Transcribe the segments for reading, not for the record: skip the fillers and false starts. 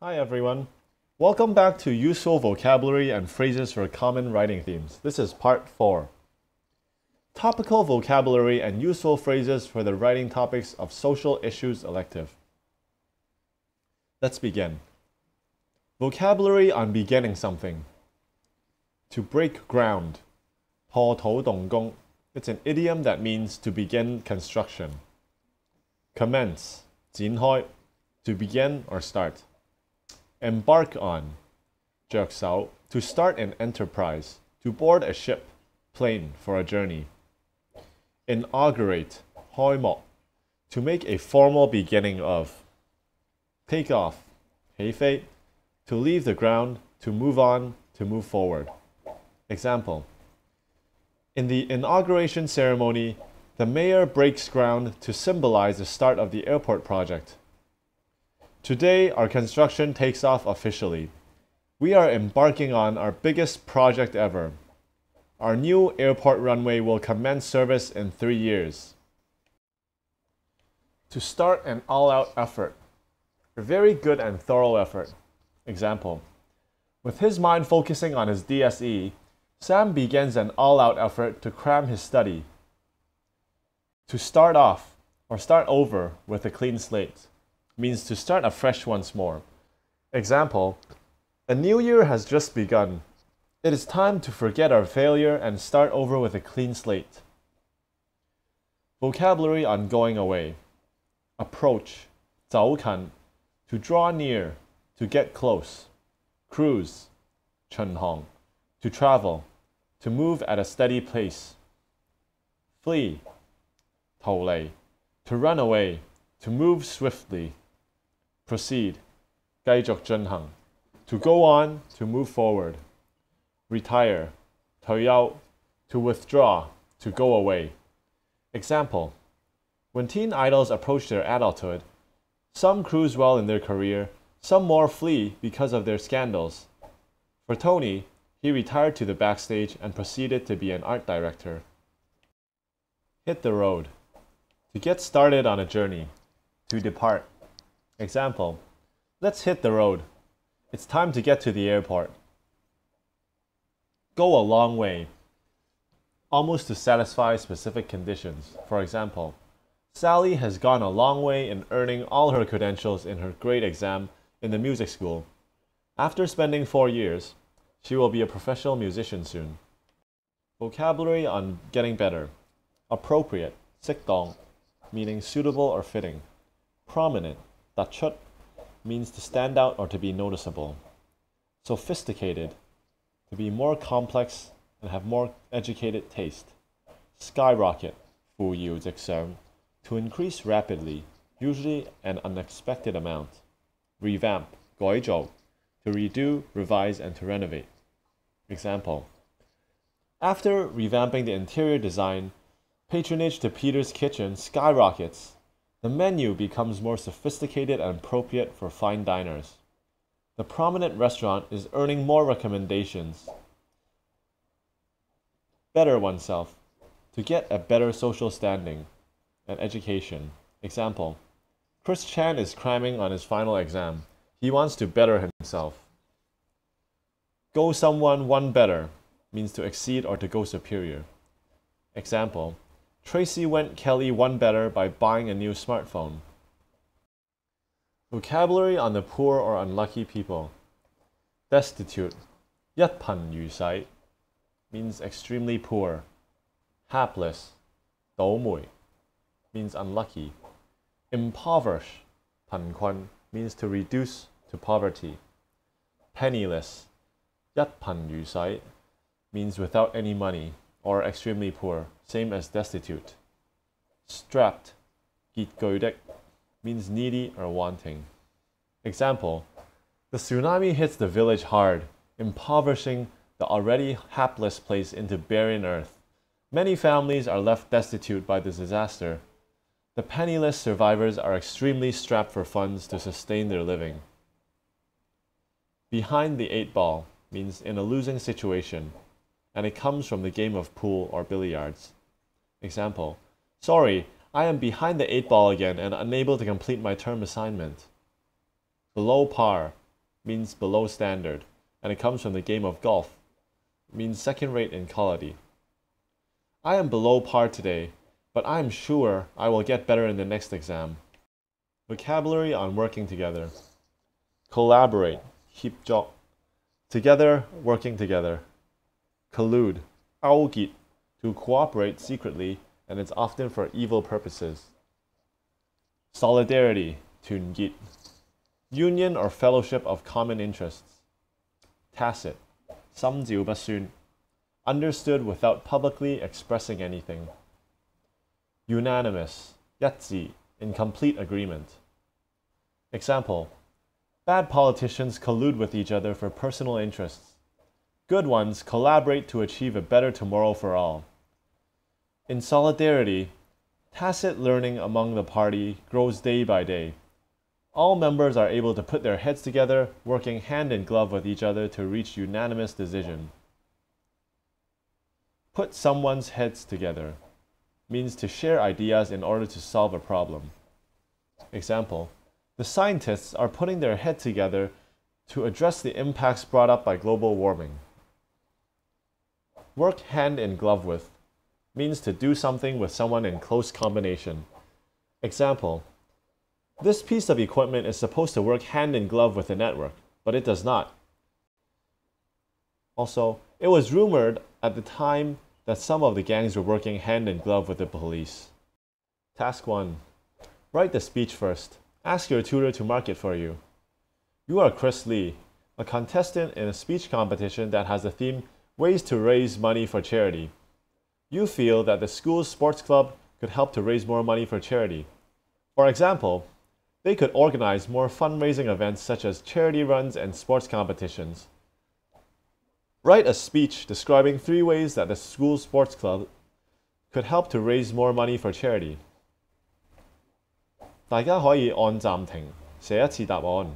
Hi everyone. Welcome back to Useful Vocabulary and Phrases for Common Writing Themes. This is part 4. Topical vocabulary and useful phrases for the writing topics of social issues elective. Let's begin. Vocabulary on beginning something. To break ground. 破土動工. It's an idiom that means to begin construction. Commence. 展開. To begin or start. Embark on. 着手. To start an enterprise. To board a ship, plane for a journey. Inaugurate. 開幕. To make a formal beginning of. Take off. 起飛. To leave the ground, to move on, to move forward. Example. In the inauguration ceremony, the mayor breaks ground to symbolize the start of the airport project. Today, our construction takes off officially. We are embarking on our biggest project ever. Our new airport runway will commence service in 3 years. To start an all-out effort. A very good and thorough effort. Example. With his mind focusing on his DSE, Sam begins an all-out effort to cram his study. To start off, or start over with a clean slate, means to start afresh once more. Example, a new year has just begun. It is time to forget our failure and start over with a clean slate. Vocabulary on going away. Approach, 走近, to draw near, to get close. Cruise, 巡航, to travel, to move at a steady pace. Flee, 逃離, to run away, to move swiftly. Proceed, 繼續進行, to go on, to move forward. Retire, 退休, to withdraw, to go away. Example, when teen idols approach their adulthood, some cruise well in their career, some more flee because of their scandals. For Tony, he retired to the backstage and proceeded to be an art director. Hit the road, to get started on a journey, to depart. Example, let's hit the road. It's time to get to the airport. Go a long way, almost to satisfy specific conditions. For example, Sally has gone a long way in earning all her credentials in her grade exam in the music school. After spending 4 years, she will be a professional musician soon. Vocabulary on getting better. Appropriate, 適當, meaning suitable or fitting. Prominent, 突出, means to stand out or to be noticeable. Sophisticated, to be more complex and have more educated taste. Skyrocket, 扶搖直上, to increase rapidly, usually an unexpected amount. Revamp, 改造, to redo, revise, and to renovate. Example. After revamping the interior design, patronage to Peter's Kitchen skyrockets. The menu becomes more sophisticated and appropriate for fine diners. The prominent restaurant is earning more recommendations. Better oneself, to get a better social standing and education. Example, Chris Chan is cramming on his final exam. He wants to better himself. Go someone one better means to exceed or to go superior. Example, Tracy went Kelly one better by buying a new smartphone. Vocabulary on the poor or unlucky people. Destitute, 一貧如洗, means extremely poor. Hapless, 倒霉, means unlucky. Impoverish, 貧困, means to reduce to poverty. Penniless, 一貧如洗, means without any money or extremely poor, same as destitute. Strapped, 拮據的, means needy or wanting. Example, the tsunami hits the village hard, impoverishing the already hapless place into barren earth. Many families are left destitute by the disaster. The penniless survivors are extremely strapped for funds to sustain their living. Behind the 8 ball means in a losing situation, and it comes from the game of pool or billiards. Example, sorry, I am behind the 8 ball again and unable to complete my term assignment. Below par means below standard, and it comes from the game of golf. It means second rate in quality. I am below par today, but I am sure I will get better in the next exam. Vocabulary on working together. Collaborate, 협조. Together, working together. Collude, 아우깃, to cooperate secretly, and it's often for evil purposes. Solidarity, 둔깃, union or fellowship of common interests. Tacit, 삼지우바순, understood without publicly expressing anything. Unanimous, yatzi, in complete agreement. Example, bad politicians collude with each other for personal interests. Good ones collaborate to achieve a better tomorrow for all. In solidarity, tacit learning among the party grows day by day. All members are able to put their heads together, working hand in glove with each other to reach unanimous decision. Put someone's heads together means to share ideas in order to solve a problem. Example, the scientists are putting their head together to address the impacts brought up by global warming. Work hand in glove with means to do something with someone in close combination. Example, this piece of equipment is supposed to work hand in glove with the network, but it does not. Also, it was rumored at the time that some of the gangs were working hand in glove with the police. Task 1. Write the speech first. Ask your tutor to mark it for you. You are Chris Lee, a contestant in a speech competition that has the theme Ways to Raise Money for Charity. You feel that the school's sports club could help to raise more money for charity. For example, they could organize more fundraising events such as charity runs and sports competitions. Write a speech describing 3 ways that the school sports club could help to raise more money for charity. 大家可以按暫停寫一次答案。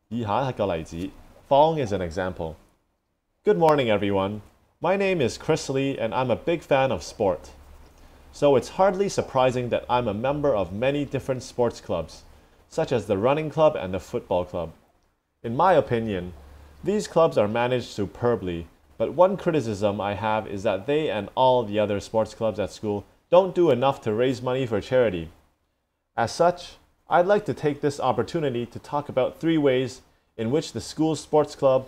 以下係個例子。Following is an example. Good morning, everyone. My name is Chris Lee, and I'm a big fan of sport. So it's hardly surprising that I'm a member of many different sports clubs, such as the running club and the football club. In my opinion, these clubs are managed superbly, but one criticism I have is that they and all the other sports clubs at school don't do enough to raise money for charity. As such, I'd like to take this opportunity to talk about 3 ways in which the school sports club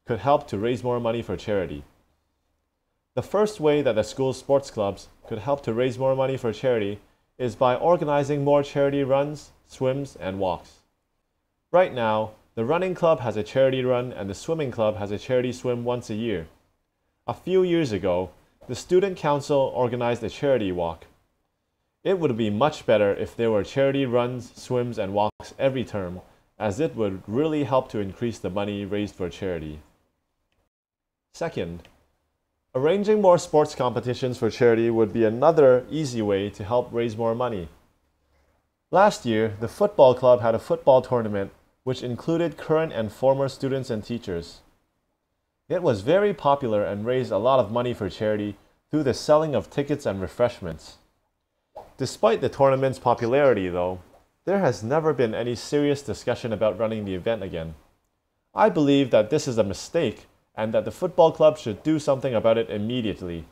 could help to raise more money for charity. The first way that the school sports clubs could help to raise more money for charity is by organizing more charity runs, swims, and walks. Right now, the running club has a charity run and the swimming club has a charity swim once a year. A few years ago, the student council organized a charity walk. It would be much better if there were charity runs, swims, and walks every term, as it would really help to increase the money raised for charity. Second, arranging more sports competitions for charity would be another easy way to help raise more money. Last year, the football club had a football tournament which included current and former students and teachers. It was very popular and raised a lot of money for charity through the selling of tickets and refreshments. Despite the tournament's popularity, though, there has never been any serious discussion about running the event again. I believe that this is a mistake and that the football club should do something about it immediately.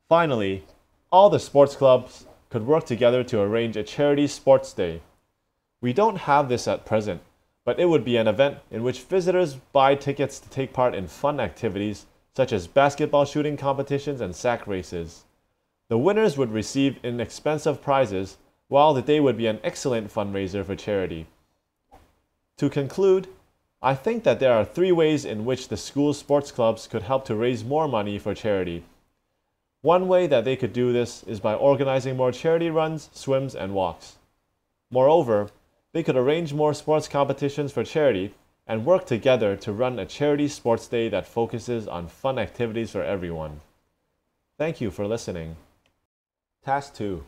Finally, all the sports clubs could work together to arrange a charity sports day. We don't have this at present, but it would be an event in which visitors buy tickets to take part in fun activities such as basketball shooting competitions and sack races. The winners would receive inexpensive prizes, while the day would be an excellent fundraiser for charity. To conclude, I think that there are 3 ways in which the school sports clubs could help to raise more money for charity. One way that they could do this is by organizing more charity runs, swims, and walks. Moreover, they could arrange more sports competitions for charity and work together to run a charity sports day that focuses on fun activities for everyone. Thank you for listening. Task 2.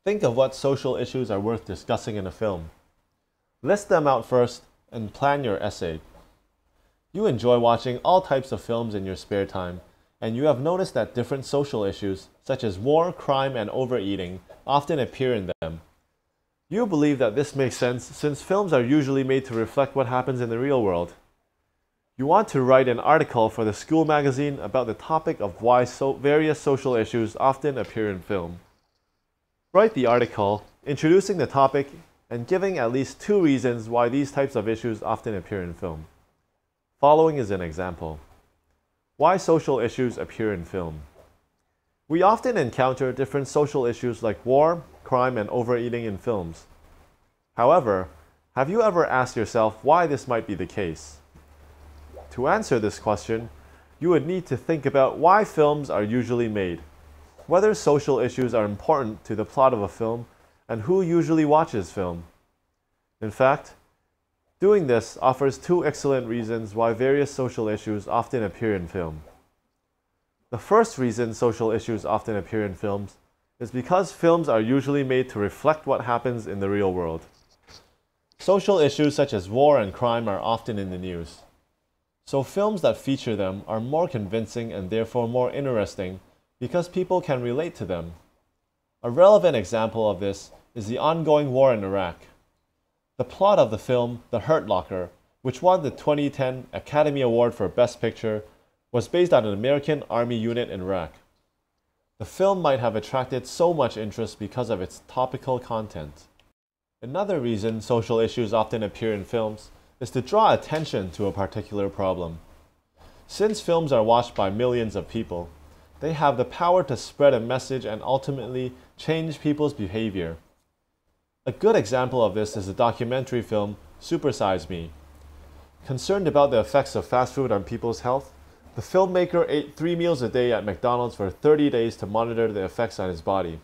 Think of what social issues are worth discussing in a film. List them out first and plan your essay. You enjoy watching all types of films in your spare time, and you have noticed that different social issues, such as war, crime, and overeating, often appear in them. You believe that this makes sense since films are usually made to reflect what happens in the real world. You want to write an article for the school magazine about the topic of why various social issues often appear in film. Write the article introducing the topic and giving at least 2 reasons why these types of issues often appear in film. Following is an example. Why social issues appear in film. We often encounter different social issues like war, crime, and overeating in films. However, have you ever asked yourself why this might be the case? To answer this question, you would need to think about why films are usually made, whether social issues are important to the plot of a film, and who usually watches film. In fact, doing this offers 2 excellent reasons why various social issues often appear in film. The first reason social issues often appear in films is because films are usually made to reflect what happens in the real world. Social issues such as war and crime are often in the news. So films that feature them are more convincing and therefore more interesting because people can relate to them. A relevant example of this is the ongoing war in Iraq. The plot of the film The Hurt Locker, which won the 2010 Academy Award for Best Picture, was based on an American Army unit in Iraq. The film might have attracted so much interest because of its topical content. Another reason social issues often appear in films is to draw attention to a particular problem. Since films are watched by millions of people, they have the power to spread a message and ultimately change people's behavior. A good example of this is the documentary film Super Size Me. Concerned about the effects of fast food on people's health, the filmmaker ate 3 meals a day at McDonald's for 30 days to monitor the effects on his body.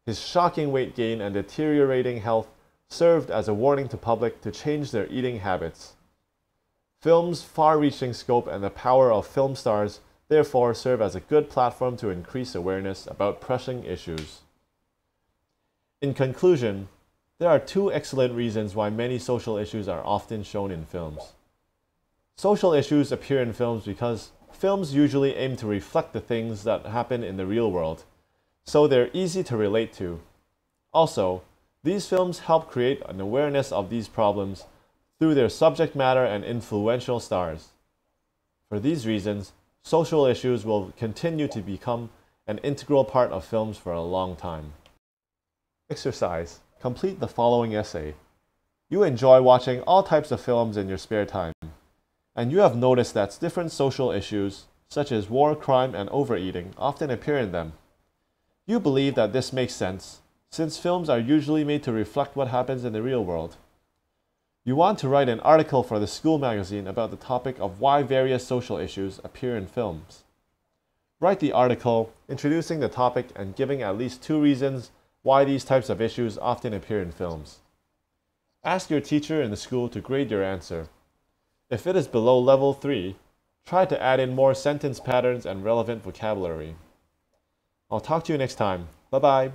His shocking weight gain and deteriorating health served as a warning to public to change their eating habits. Film's far-reaching scope and the power of film stars therefore serve as a good platform to increase awareness about pressing issues. In conclusion, there are 2 excellent reasons why many social issues are often shown in films. Social issues appear in films because films usually aim to reflect the things that happen in the real world, so they're easy to relate to. Also, these films help create an awareness of these problems through their subject matter and influential stars. For these reasons, social issues will continue to become an integral part of films for a long time. Exercise. Complete the following essay. You enjoy watching all types of films in your spare time, and you have noticed that different social issues, such as war, crime, and overeating, often appear in them. You believe that this makes sense, since films are usually made to reflect what happens in the real world. You want to write an article for the school magazine about the topic of why various social issues appear in films. Write the article introducing the topic and giving at least 2 reasons why these types of issues often appear in films. Ask your teacher in the school to grade your answer. If it is below level 3, try to add in more sentence patterns and relevant vocabulary. I'll talk to you next time. Bye-bye.